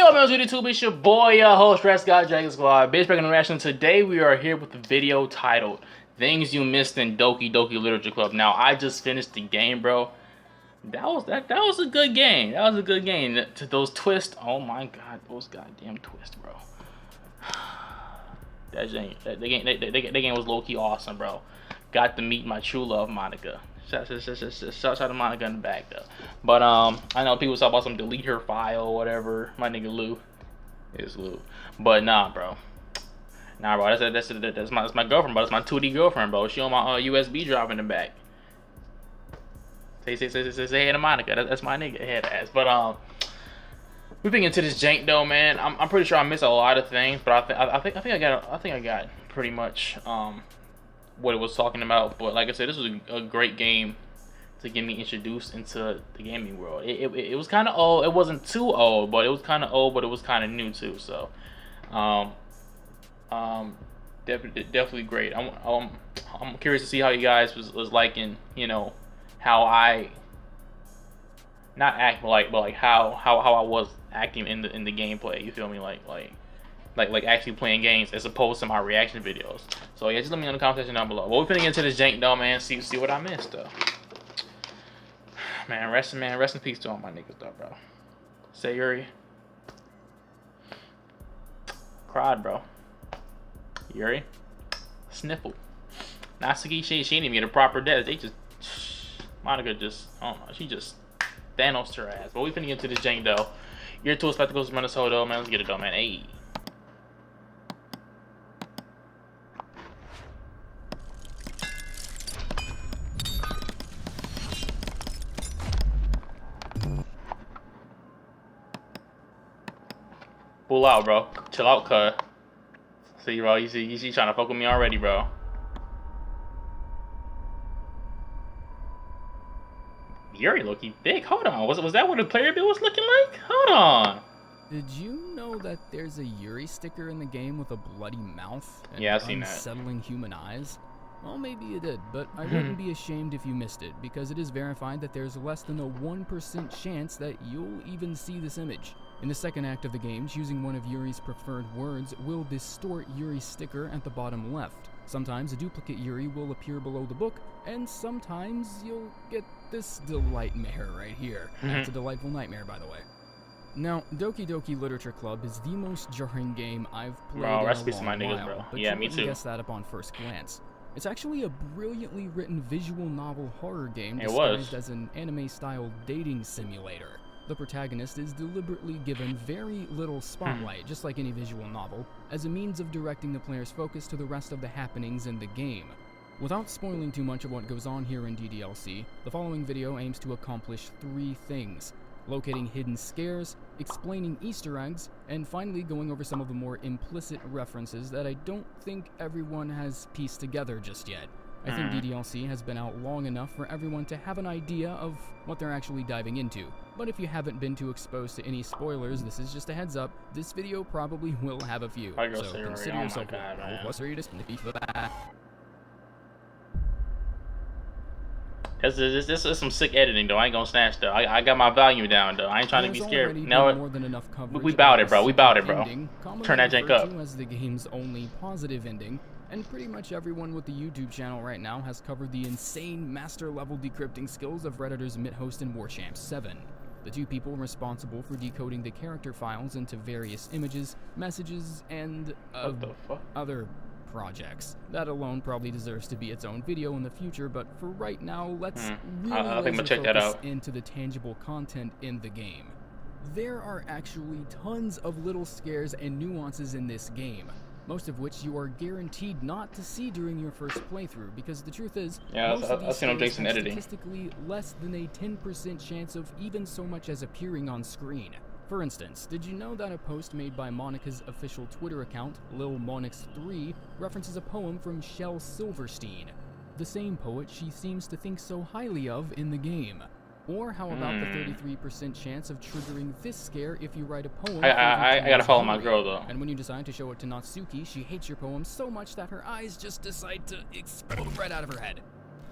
Yo, man, what's YouTube? It's your boy, host, Stress God Dragon Squad. Bitch Breaking Reaction. Today we are here with a video titled Things You Missed in Doki Doki Literature Club. Now, I just finished the game, bro. That was a good game. That was a good game. To those twists, oh my god, those goddamn twists, bro. That game was low-key awesome, bro. Got to meet my true love, MONIKA. Shout out to MONIKA in the back though. But I know people talk about some delete her file or whatever. My nigga Lou is Lou. But nah, bro. Nah, bro. That's my girlfriend, bro. That's my 2D girlfriend, bro. She on my USB drive in the back. Say hey to MONIKA. That's my nigga head ass. But we been into this jank though, man. I'm pretty sure I missed a lot of things, but I think I got pretty much what it was talking about. But like I said, this was a great game to get me introduced into the gaming world. It was kind of old. It wasn't too old, but it was kind of old, but it was kind of new too. So definitely great. I'm curious to see how you guys was liking, you know, how I not act but like how I was acting in the gameplay. You feel me? Like actually playing games as opposed to my reaction videos. So yeah, just let me know in the comment section down below. Well, we're finna get into this jank though, man. See what I missed though. Man, rest in peace to all my niggas though, bro. Say Yuri. Cried, bro. Yuri. Sniffled. Natsuki, she didn't even get a proper death. They just MONIKA just, I don't know, she just Thanos her ass. But we finna get into this jank though. Ear tool spectacles, Minnesota though, man. Let's get it though, man. Hey. Pull out, bro. Chill out, cuz. See, bro, you see trying to fuck with me already, bro. Yuri looking thick. Hold on. Was that what the player build was looking like? Hold on. Did you know that there's a Yuri sticker in the game with a bloody mouth and yeah, I've seen unsettling human eyes? Well, maybe you did, but I wouldn't be ashamed if you missed it, because it is verified that there's less than a 1% chance that you'll even see this image. In the second act of the game, choosing one of Yuri's preferred words will distort Yuri's sticker at the bottom left. Sometimes a duplicate Yuri will appear below the book, and sometimes you'll get this delightmare right here. It's a delightful nightmare, by the way. Now, Doki Doki Literature Club is the most jarring game I've played in a long while, but yeah, you me wouldn't too. Guess that upon first glance. It's actually a brilliantly written visual novel horror game It disguised as an anime-style dating simulator. The protagonist is deliberately given very little spotlight, just like any visual novel, as a means of directing the player's focus to the rest of the happenings in the game. Without spoiling too much of what goes on here in DDLC, the following video aims to accomplish 3 things: locating hidden scares, explaining Easter eggs, and finally going over some of the more implicit references that I don't think everyone has pieced together just yet. I think DDLC has been out long enough for everyone to have an idea of what they're actually diving into. But if you haven't been too exposed to any spoilers, this is just a heads up. This video probably will have a few. So consider yourself This is some sick editing though. I ain't gonna snatch though. I got my volume down though. I ain't trying to be scared. No, we bout it, bro. We bout it, bro. Turn that jank up. As the game's only positive ending, and pretty much everyone with the YouTube channel right now has covered the insane master-level decrypting skills of Redditor's Mithost and Warchamp 7. The 2 people responsible for decoding the character files into various images, messages, and other projects. That alone probably deserves to be its own video in the future, but for right now, let's really focus into the tangible content in the game. There are actually tons of little scares and nuances in this game, most of which you are guaranteed not to see during your first playthrough, because the truth is, most of these scares have statistically less than a 10% chance of even so much as appearing on screen. For instance, did you know that a post made by MONIKA's official Twitter account, LilMonix3, references a poem from Shel Silverstein, the same poet she seems to think so highly of in the game? Or how about the 33% chance of triggering this scare if you write a poem? I gotta follow my girl though. And when you decide to show it to Natsuki, she hates your poem so much that her eyes just decide to explode right out of her head.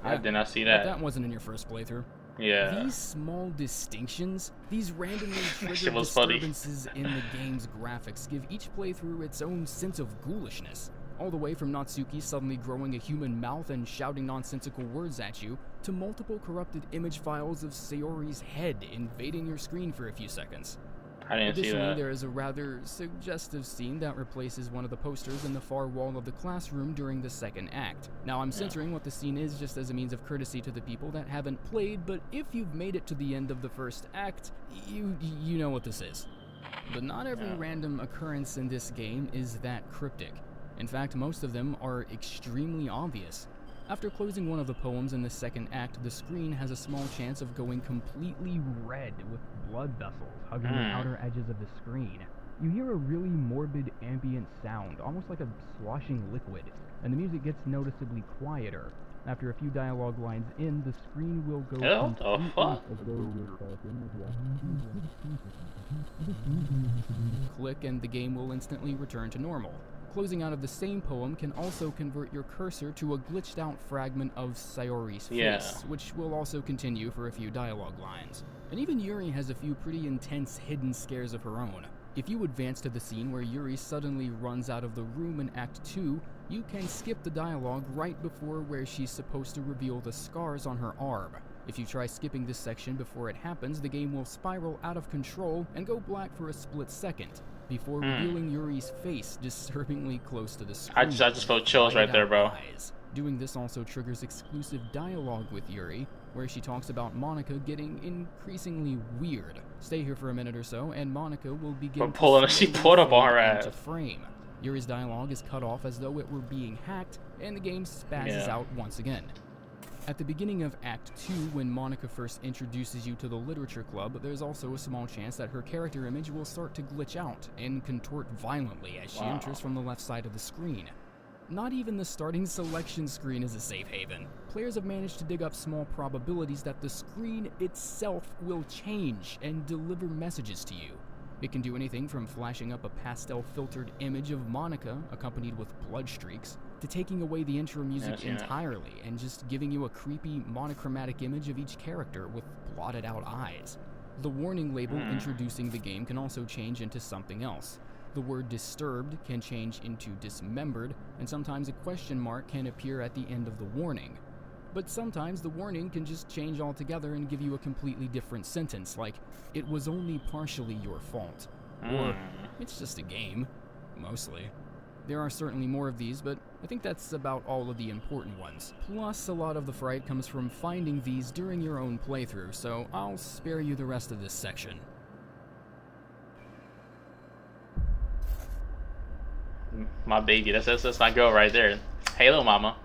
I did not see that. But that wasn't in your first playthrough. Yeah. These small distinctions, these randomly That shit triggered was funny. disturbances in the game's graphics give each playthrough its own sense of ghoulishness. All the way from Natsuki suddenly growing a human mouth and shouting nonsensical words at you, to multiple corrupted image files of Sayori's head invading your screen for a few seconds. I didn't see Additionally, that. there is a rather suggestive scene that replaces one of the posters in the far wall of the classroom during the second act. Now, I'm censoring what the scene is just as a means of courtesy to the people that haven't played, but if you've made it to the end of the first act, you know what this is. But not every random occurrence in this game is that cryptic. In fact, most of them are extremely obvious. After closing one of the poems in the second act, the screen has a small chance of going completely red with blood vessels hugging the outer edges of the screen. You hear a really morbid ambient sound, almost like a sloshing liquid, and the music gets noticeably quieter. After a few dialogue lines in, the screen will go What the fuck? Click and the game will instantly return to normal. Closing out of the same poem can also convert your cursor to a glitched out fragment of Sayori's face, which will also continue for a few dialogue lines. And even Yuri has a few pretty intense hidden scares of her own. If you advance to the scene where Yuri suddenly runs out of the room in Act 2, you can skip the dialogue right before where she's supposed to reveal the scars on her arm. If you try skipping this section before it happens, the game will spiral out of control and go black for a split second, before revealing Yuri's face disturbingly close to the screen. I just felt chills right there, bro. Doing this also triggers exclusive dialogue with Yuri, where she talks about MONIKA getting increasingly weird. Stay here for a minute or so, and MONIKA will begin She pulled up on her ass. into frame. Yuri's dialogue is cut off as though it were being hacked, and the game spazzes out once again. At the beginning of Act 2, when MONIKA first introduces you to the Literature Club, there's also a small chance that her character image will start to glitch out and contort violently as she enters from the left side of the screen. Not even the starting selection screen is a safe haven. Players have managed to dig up small probabilities that the screen itself will change and deliver messages to you. It can do anything from flashing up a pastel-filtered image of MONIKA, accompanied with blood streaks, to taking away the intro music entirely and just giving you a creepy monochromatic image of each character with blotted out eyes. The warning label introducing the game can also change into something else. The word disturbed can change into dismembered, and sometimes a question mark can appear at the end of the warning. But sometimes the warning can just change altogether and give you a completely different sentence, like, it was only partially your fault. Or, it's just a game. Mostly. There are certainly more of these, but I think that's about all of the important ones. Plus, a lot of the fright comes from finding these during your own playthrough, so I'll spare you the rest of this section. My baby, that's my girl right there. Halo mama.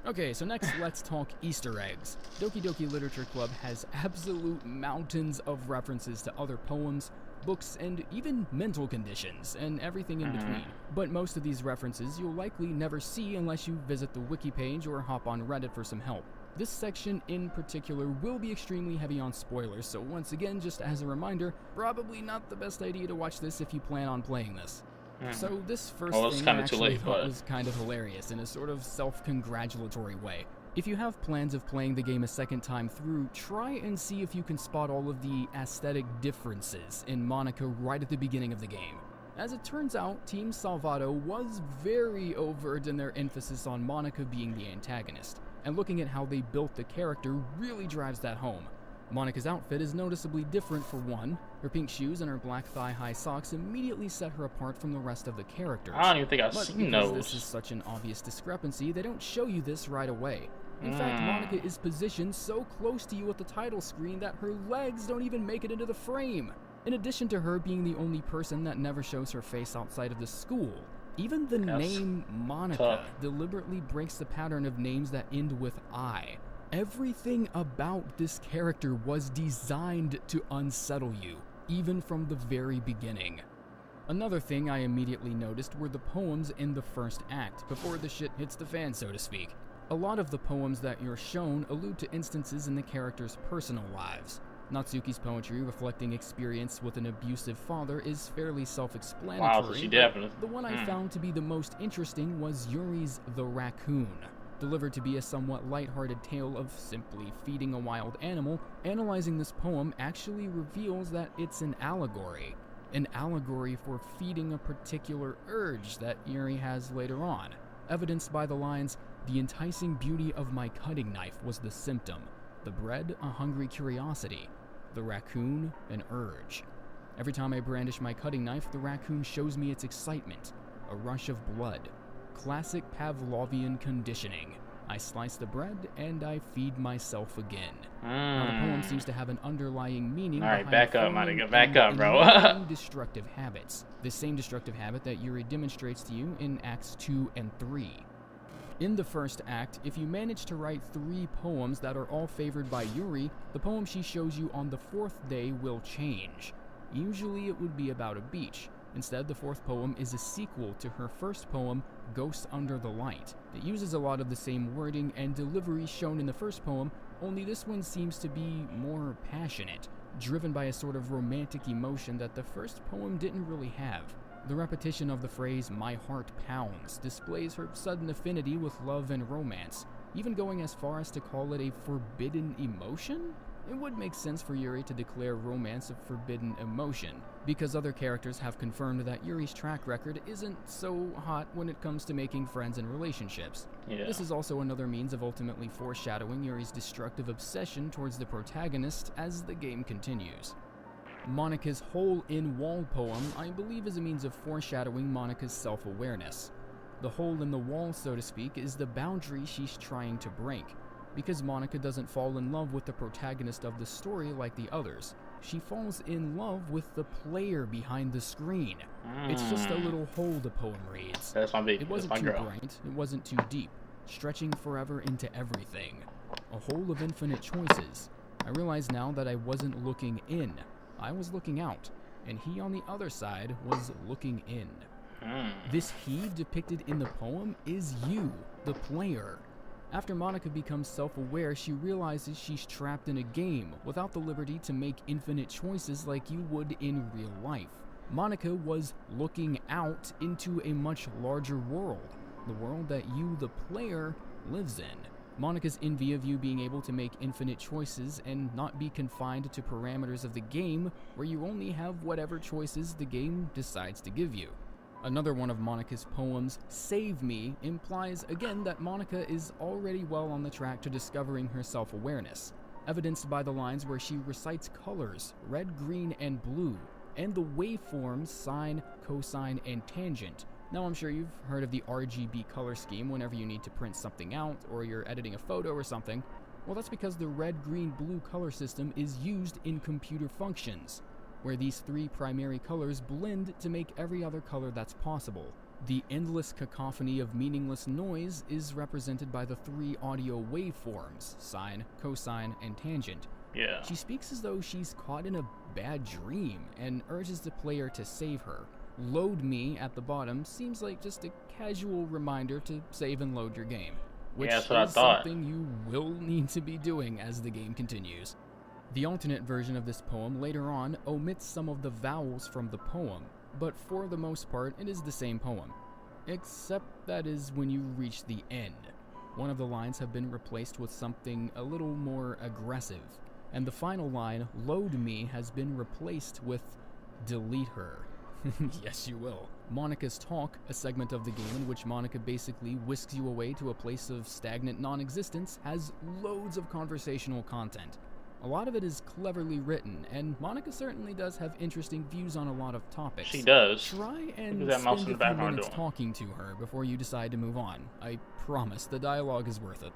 Okay, so next let's talk Easter eggs. Doki Doki Literature Club has absolute mountains of references to other poems, books, and even mental conditions, and everything in between. But most of these references you'll likely never see unless you visit the wiki page or hop on Reddit for some help. This section in particular will be extremely heavy on spoilers, so once again, just as a reminder, probably not the best idea to watch this if you plan on playing this. So this first thing I actually thought was kind of hilarious in a sort of self-congratulatory way. If you have plans of playing the game a second time through, try and see if you can spot all of the aesthetic differences in MONIKA right at the beginning of the game. As it turns out, Team Salvato was very overt in their emphasis on MONIKA being the antagonist, and looking at how they built the character really drives that home. MONIKA's outfit is noticeably different for one. Her pink shoes and her black thigh-high socks immediately set her apart from the rest of the characters. I don't even think I've seen those. But because this is such an obvious discrepancy, they don't show you this right away. In fact, MONIKA is positioned so close to you at the title screen that her legs don't even make it into the frame. In addition to her being the only person that never shows her face outside of the school, even the name MONIKA deliberately breaks the pattern of names that end with I. Everything about this character was designed to unsettle you, even from the very beginning. Another thing I immediately noticed were the poems in the first act, before the shit hits the fan, so to speak. A lot of the poems that you're shown allude to instances in the characters' personal lives. Natsuki's poetry reflecting experience with an abusive father is fairly self-explanatory. Wow, so she definitely. The one I found to be the most interesting was Yuri's The Raccoon. Delivered to be a somewhat lighthearted tale of simply feeding a wild animal, analyzing this poem actually reveals that it's an allegory. An allegory for feeding a particular urge that Yuri has later on, evidenced by the lines, "The enticing beauty of my cutting knife was the symptom, the bread a hungry curiosity, the raccoon an urge. Every time I brandish my cutting knife, the raccoon shows me its excitement, a rush of blood. Classic Pavlovian conditioning. I slice the bread and I feed myself again." Now, the poem seems to have an underlying meaning. Alright, behind back up, forming Monika, back up, bro. and destructive habits. The same destructive habit that Yuri demonstrates to you in Acts 2 and 3. In the first act, if you manage to write 3 poems that are all favored by Yuri, the poem she shows you on the 4th day will change. Usually it would be about a beach. Instead, the 4th poem is a sequel to her first poem, Ghosts Under the Light. It uses a lot of the same wording and delivery shown in the first poem, only this one seems to be more passionate, driven by a sort of romantic emotion that the first poem didn't really have. The repetition of the phrase, "my heart pounds," displays her sudden affinity with love and romance, even going as far as to call it a forbidden emotion? It would make sense for Yuri to declare romance a forbidden emotion, because other characters have confirmed that Yuri's track record isn't so hot when it comes to making friends and relationships. Yeah. This is also another means of ultimately foreshadowing Yuri's destructive obsession towards the protagonist as the game continues. Monika's hole-in-wall poem, I believe, is a means of foreshadowing Monika's self-awareness. The hole in the wall, so to speak, is the boundary she's trying to break. Because Monika doesn't fall in love with the protagonist of the story like the others. She falls in love with the player behind the screen. It's just a little hole, the poem reads. That's my baby. It wasn't That's my too girl. bright, it wasn't too deep, stretching forever into everything. A hole of infinite choices. I realize now that I wasn't looking in. I was looking out, and he on the other side was looking in. This he depicted in the poem is you, the player. After Monika becomes self-aware, she realizes she's trapped in a game without the liberty to make infinite choices like you would in real life. Monika was looking out into a much larger world, the world that you, the player, lives in. Monika's envy of you being able to make infinite choices and not be confined to parameters of the game where you only have whatever choices the game decides to give you. Another one of Monika's poems, Save Me, implies again that Monika is already well on the track to discovering her self-awareness, evidenced by the lines where she recites colors, red, green, and blue, and the waveforms sine, cosine, and tangent. Now I'm sure you've heard of the RGB color scheme whenever you need to print something out or you're editing a photo or something. Well, that's because the red, green, blue color system is used in computer functions, where these 3 primary colors blend to make every other color that's possible. The endless cacophony of meaningless noise is represented by the 3 audio waveforms, sine, cosine, and tangent. Yeah. She speaks as though she's caught in a bad dream and urges the player to save her. Load me at the bottom seems like just a casual reminder to save and load your game, which Yeah, that's what I is thought. something you will need to be doing as the game continues. The alternate version of this poem later on omits some of the vowels from the poem, but for the most part it is the same poem, except that is when you reach the end. One of the lines have been replaced with something a little more aggressive, and the final line, load me, has been replaced with delete her. Yes, you will. Monika's Talk, a segment of the game in which Monika basically whisks you away to a place of stagnant non-existence, has loads of conversational content. A lot of it is cleverly written, and Monika certainly does have interesting views on a lot of topics. She does. Try and Look at that mouse in spend the a few background minutes doing. talking to her before you decide to move on. I promise, the dialogue is worth it.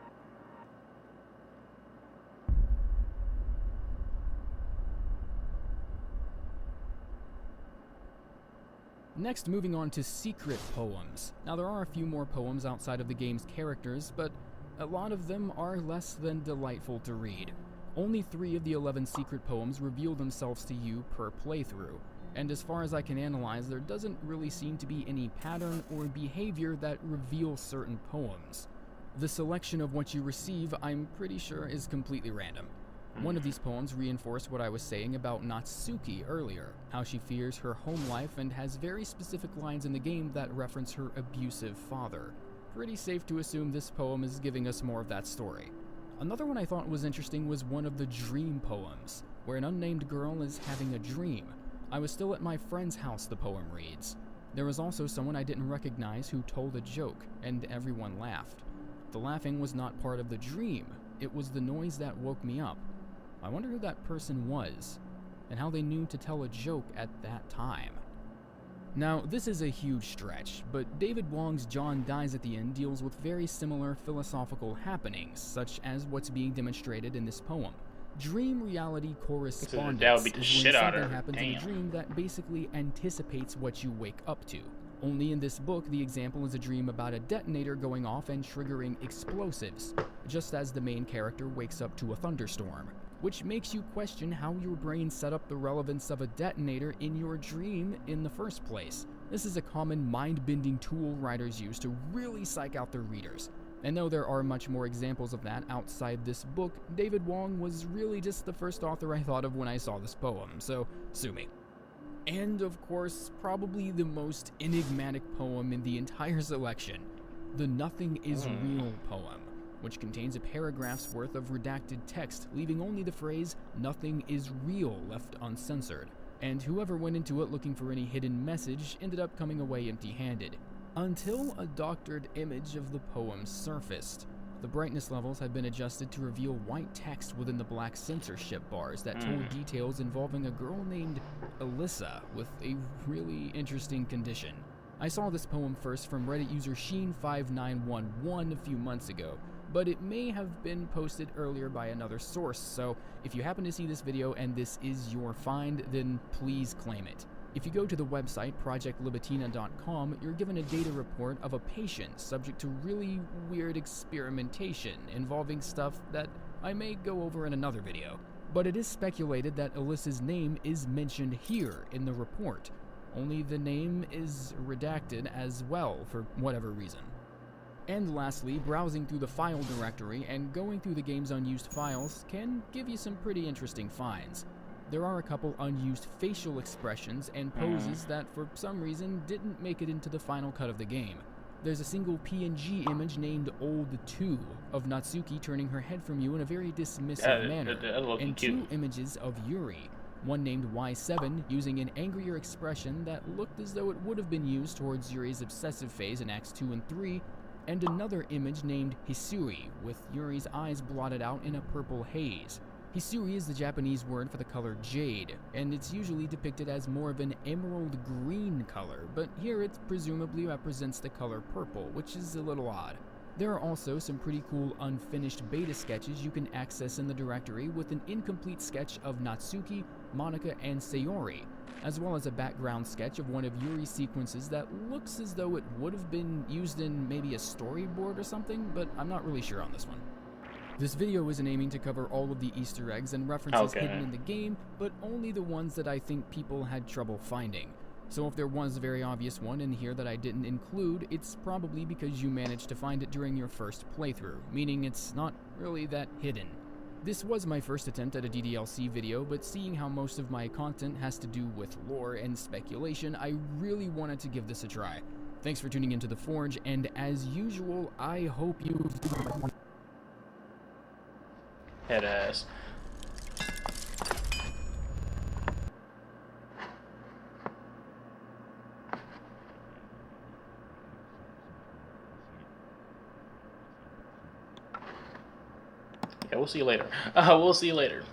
Next, moving on to secret poems. Now, there are a few more poems outside of the game's characters, but a lot of them are less than delightful to read. Only 3 of the 11 secret poems reveal themselves to you per playthrough, and as far as I can analyze, there doesn't really seem to be any pattern or behavior that reveals certain poems. The selection of what you receive, I'm pretty sure, is completely random. One of these poems reinforced what I was saying about Natsuki earlier, how she fears her home life and has very specific lines in the game that reference her abusive father. pretty safe to assume this poem is giving us more of that story. Another one I thought was interesting was one of the dream poems, where an unnamed girl is having a dream. I was still at my friend's house, the poem reads. There was also someone I didn't recognize who told a joke, and everyone laughed. The laughing was not part of the dream, it was the noise that woke me up. I wonder who that person was, and how they knew to tell a joke at that time. Now, this is a huge stretch, but David Wong's John Dies at the End deals with very similar philosophical happenings, such as what's being demonstrated in this poem. Dream reality correspondence is when something happens in a dream that basically anticipates what you wake up to. Only in this book, the example is a dream about a detonator going off and triggering explosives, just as the main character wakes up to a thunderstorm, which makes you question how your brain set up the relevance of a detonator in your dream in the first place. This is a common mind-bending tool writers use to really psych out their readers. And though there are much more examples of that outside this book, David Wong was really just the first author I thought of when I saw this poem, so sue me. And of course, probably the most enigmatic poem in the entire selection, the Nothing Is Real poem, which contains a paragraph's worth of redacted text, leaving only the phrase, "Nothing is real," left uncensored. And whoever went into it looking for any hidden message ended up coming away empty-handed. Until a doctored image of the poem surfaced. The brightness levels had been adjusted to reveal white text within the black censorship bars that told details involving a girl named Alyssa with a really interesting condition. I saw this poem first from Reddit user Sheen5911 a few months ago, but it may have been posted earlier by another source, so if you happen to see this video and this is your find, then please claim it. If you go to the website projectlibitina.com, you're given a data report of a patient subject to really weird experimentation involving stuff that I may go over in another video. But it is speculated that Alyssa's name is mentioned here in the report, only the name is redacted as well for whatever reason. And lastly, browsing through the file directory and going through the game's unused files can give you some pretty interesting finds. There are a couple unused facial expressions and poses that for some reason didn't make it into the final cut of the game. There's a single PNG image named Old 2 of Natsuki turning her head from you in a very dismissive manner, and two images of Yuri, one named Y7 using an angrier expression that looked as though it would have been used towards Yuri's obsessive phase in Acts 2 and 3, and another image named Hisui with Yuri's eyes blotted out in a purple haze. Hisui is the Japanese word for the color jade, and it's usually depicted as more of an emerald green color, but here it presumably represents the color purple, which is a little odd. There are also some pretty cool unfinished beta sketches you can access in the directory with an incomplete sketch of Natsuki, Monika, and Sayori, as well as a background sketch of one of Yuri's sequences that looks as though it would have been used in maybe a storyboard or something, but I'm not really sure on this one. This video isn't aiming to cover all of the Easter eggs and references hidden in the game, but only the ones that I think people had trouble finding. So if there was a very obvious one in here that I didn't include, it's probably because you managed to find it during your first playthrough, meaning it's not really that hidden. This was my first attempt at a DDLC video, but seeing how most of my content has to do with lore and speculation, I really wanted to give this a try. Thanks for tuning into The Forge, and as usual, I hope you... Head ass. Yeah, we'll see you later. We'll see you later.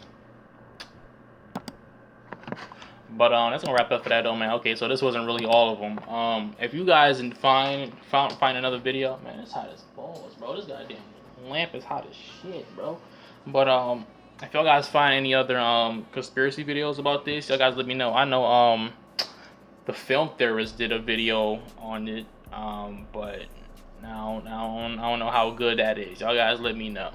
But that's gonna wrap up for that though, man. Okay, so this wasn't really all of them. If you guys find another video, man, it's hot as balls, bro. This goddamn lamp is hot as shit, bro. But if y'all guys find any other conspiracy videos about this, y'all guys let me know. I know the Film Theorist did a video on it, but now I don't know how good that is. Y'all guys let me know.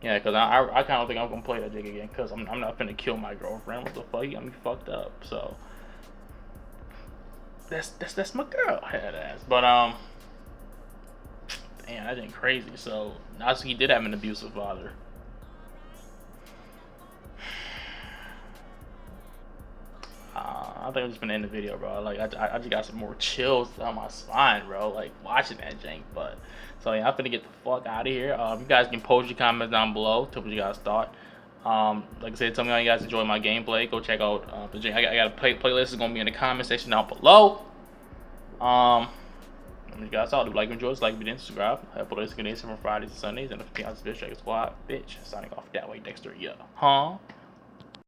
Yeah, cause I kind of think I'm gonna play that jig again, cause I'm not finna kill my girlfriend. What the fuck? You got me fucked up. So that's my girl, head ass. But damn, that ain't crazy. So Natsuki did have an abusive father. I I think I'm just gonna end the video, bro. Like I just got some more chills down my spine, bro. Like watching that jank. But so yeah, I'm finna get the fuck out of here. You guys can post your comments down below. Tell me what you guys thought. Like I said, tell me how you guys enjoy my gameplay. Go check out the jank. I got a playlist is gonna be in the comment section down below. You guys all do like and enjoy this, like, if you didn't subscribe. I upload this from Fridays and Sundays, and if you guys Squad, bitch, signing off that way, Dexter, yeah. Huh?